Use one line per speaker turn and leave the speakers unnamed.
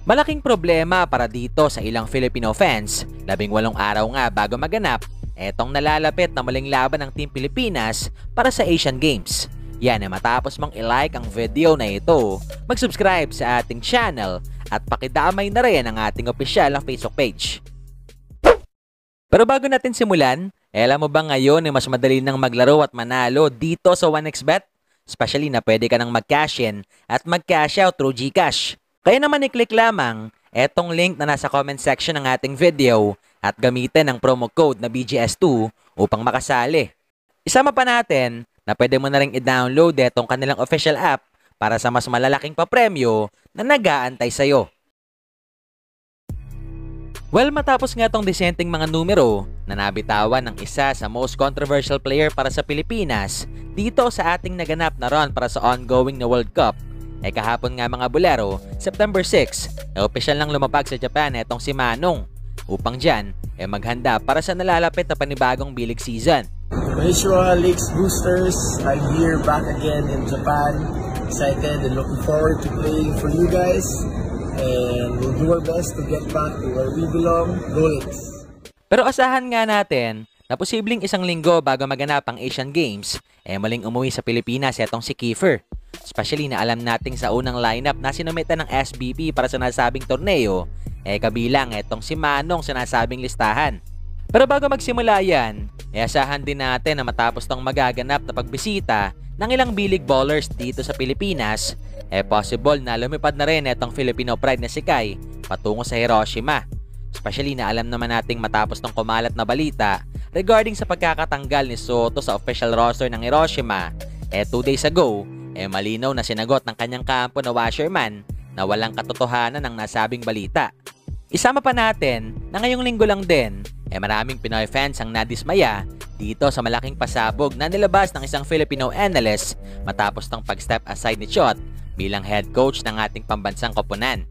Malaking problema para dito sa ilang Filipino fans. 18 araw nga bago maganap, etong nalalapit na muling laban ng Team Pilipinas para sa Asian Games. Yan ay matapos mong i-like ang video na ito, mag-subscribe sa ating channel at pakidamay na rin ang ating opisyal na Facebook page. Pero bago natin simulan, alam mo ba ngayon ay mas madali nang maglaro at manalo dito sa 1xBet? Especially na pwede ka nang mag-cash in at mag-cash out through GCash. Kaya naman i-click lamang etong link na nasa comment section ng ating video at gamitin ang promo code na BGS2 upang makasali. Isama pa natin na pwede mo na rin i-download etong kanilang official app para sa mas malalaking papremyo na nag-aantay sa'yo. Well, matapos nga itong disenteng mga numero na nabitawan ng isa sa most controversial player para sa Pilipinas dito sa ating naganap na run para sa ongoing na World Cup, kahapon nga mga bulero, September 6, opisyal nang lumabag sa Japan etong si Manong upang dyan maghanda para sa nalalapit na panibagong bilig season.
Konnichiwa, Lakes Boosters. I'm here back again in Japan. Excited and looking forward to playing for you guys. And we'll do our best to get back to where we belong, Go Lakes.
Pero asahan nga natin na posibleng isang linggo bago maganap ang Asian Games, muling umuwi sa Pilipinas etong si Kiefer. Especially na alam nating sa unang lineup na sinumita ng SBP para sa nasabing torneo, kabilang etong si Manong sa nasabing listahan. Pero bago magsimula yan, asahan din natin na matapos tong magaganap na pagbisita ng ilang bilig bowlers dito sa Pilipinas, possible na lumipad na rin etong Filipino pride na si Kai patungo sa Hiroshima. Especially na alam naman nating matapos tong kumalat na balita regarding sa pagkakatanggal ni Soto sa official roster ng Hiroshima, 2 days ago, malinaw na sinagot ng kanyang kampo na washerman na walang katotohanan ng nasabing balita. Isama pa natin na ngayong linggo lang din, maraming Pinoy fans ang nadismaya dito sa malaking pasabog na nilabas ng isang Filipino analyst matapos ng pag-step aside ni Chot bilang head coach ng ating pambansang koponan.